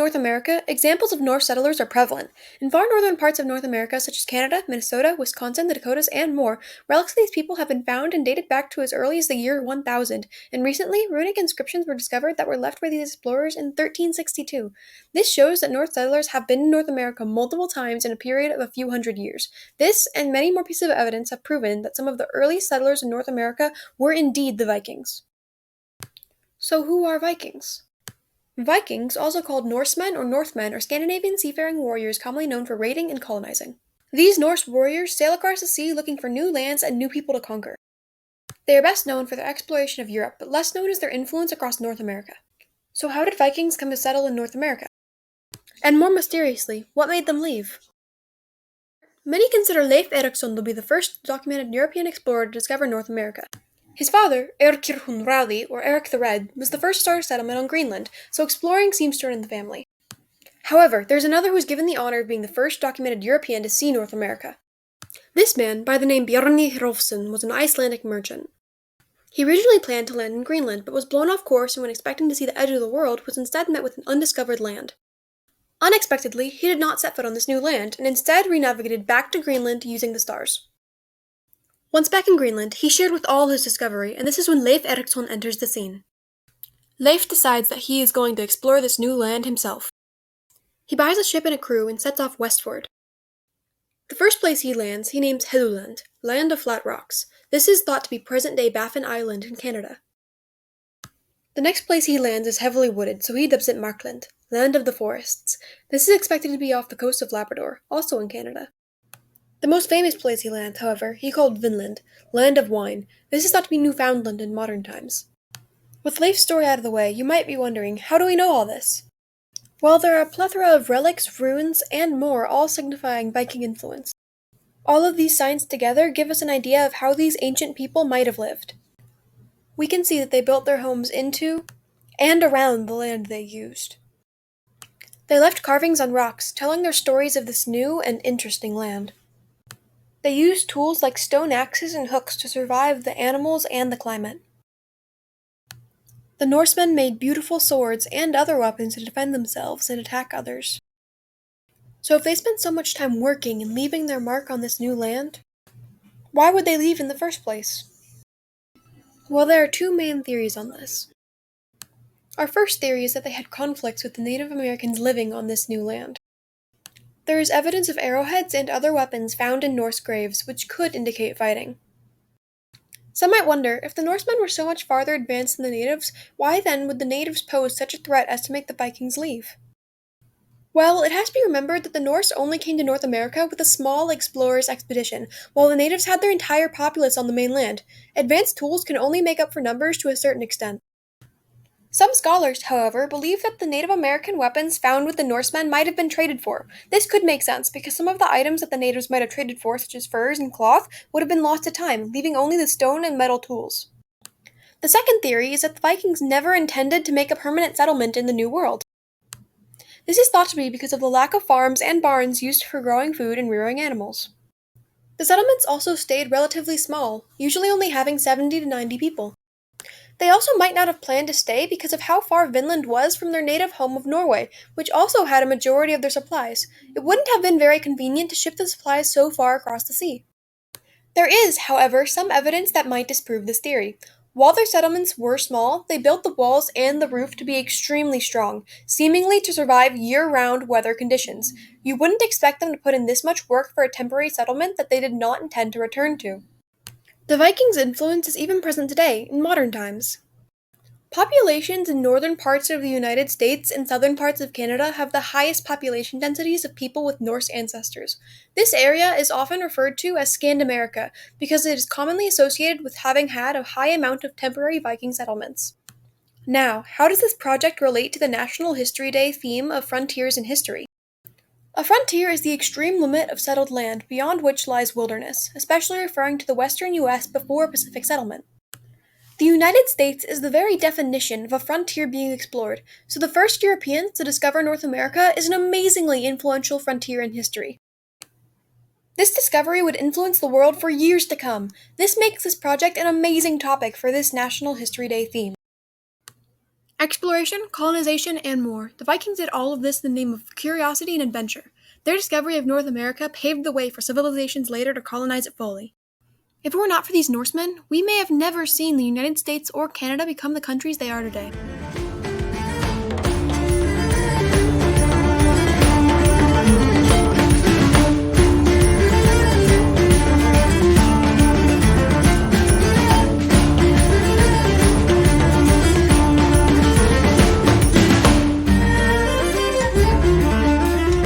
North America, examples of Norse settlers are prevalent. In far northern parts of North America, such as Canada, Minnesota, Wisconsin, the Dakotas, and more, relics of these people have been found and dated back to as early as the year 1000, and recently, runic inscriptions were discovered that were left by these explorers in 1362. This shows that Norse settlers have been in North America multiple times in a period of a few hundred years. This, and many more pieces of evidence, have proven that some of the earliest settlers in North America were indeed the Vikings. So who are Vikings? Vikings, also called Norsemen or Northmen, are Scandinavian seafaring warriors commonly known for raiding and colonizing. These Norse warriors sail across the sea looking for new lands and new people to conquer. They are best known for their exploration of Europe, but less known is their influence across North America. So how did Vikings come to settle in North America? And more mysteriously, what made them leave? Many consider Leif Erikson to be the first documented European explorer to discover North America. His father, Eirkir Hunraði, or Eric the Red, was the first to start a settlement on Greenland, so exploring seems to run in the family. However, there's another who's given the honor of being the first documented European to see North America. This man, by the name Bjarni Hrolfsson, was an Icelandic merchant. He originally planned to land in Greenland, but was blown off course and when expecting to see the edge of the world, was instead met with an undiscovered land. Unexpectedly, he did not set foot on this new land, and instead re-navigated back to Greenland using the stars. Once back in Greenland, he shared with all his discovery, and this is when Leif Erikson enters the scene. Leif decides that he is going to explore this new land himself. He buys a ship and a crew and sets off westward. The first place he lands, he names Helluland, Land of Flat Rocks. This is thought to be present-day Baffin Island in Canada. The next place he lands is heavily wooded, so he dubs it Markland, Land of the Forests. This is expected to be off the coast of Labrador, also in Canada. The most famous place he lands, however, he called Vinland, Land of Wine. This is thought to be Newfoundland in modern times. With Leif's story out of the way, you might be wondering, how do we know all this? Well, there are a plethora of relics, ruins, and more, all signifying Viking influence. All of these signs together give us an idea of how these ancient people might have lived. We can see that they built their homes into and around the land they used. They left carvings on rocks, telling their stories of this new and interesting land. They used tools like stone axes and hooks to survive the animals and the climate. The Norsemen made beautiful swords and other weapons to defend themselves and attack others. So if they spent so much time working and leaving their mark on this new land, why would they leave in the first place? Well, there are two main theories on this. Our first theory is that they had conflicts with the Native Americans living on this new land. There is evidence of arrowheads and other weapons found in Norse graves, which could indicate fighting. Some might wonder, if the Norsemen were so much farther advanced than the natives, why then would the natives pose such a threat as to make the Vikings leave? Well, it has to be remembered that the Norse only came to North America with a small explorer's expedition, while the natives had their entire populace on the mainland. Advanced tools can only make up for numbers to a certain extent. Some scholars, however, believe that the Native American weapons found with the Norsemen might have been traded for. This could make sense, because some of the items that the natives might have traded for, such as furs and cloth, would have been lost to time, leaving only the stone and metal tools. The second theory is that the Vikings never intended to make a permanent settlement in the New World. This is thought to be because of the lack of farms and barns used for growing food and rearing animals. The settlements also stayed relatively small, usually only having 70 to 90 people. They also might not have planned to stay because of how far Vinland was from their native home of Norway, which also had a majority of their supplies. It wouldn't have been very convenient to ship the supplies so far across the sea. There is, however, some evidence that might disprove this theory. While their settlements were small, they built the walls and the roof to be extremely strong, seemingly to survive year-round weather conditions. You wouldn't expect them to put in this much work for a temporary settlement that they did not intend to return to. The Vikings' influence is even present today, in modern times. Populations in northern parts of the United States and southern parts of Canada have the highest population densities of people with Norse ancestors. This area is often referred to as Scandamerica because it is commonly associated with having had a high amount of temporary Viking settlements. Now, how does this project relate to the National History Day theme of frontiers in history? A frontier is the extreme limit of settled land beyond which lies wilderness, especially referring to the western U.S. before Pacific settlement. The United States is the very definition of a frontier being explored, so the first Europeans to discover North America is an amazingly influential frontier in history. This discovery would influence the world for years to come. This makes this project an amazing topic for this National History Day theme. Exploration, colonization, and more. The Vikings did all of this in the name of curiosity and adventure. Their discovery of North America paved the way for civilizations later to colonize it fully. If it were not for these Norsemen, we may have never seen the United States or Canada become the countries they are today.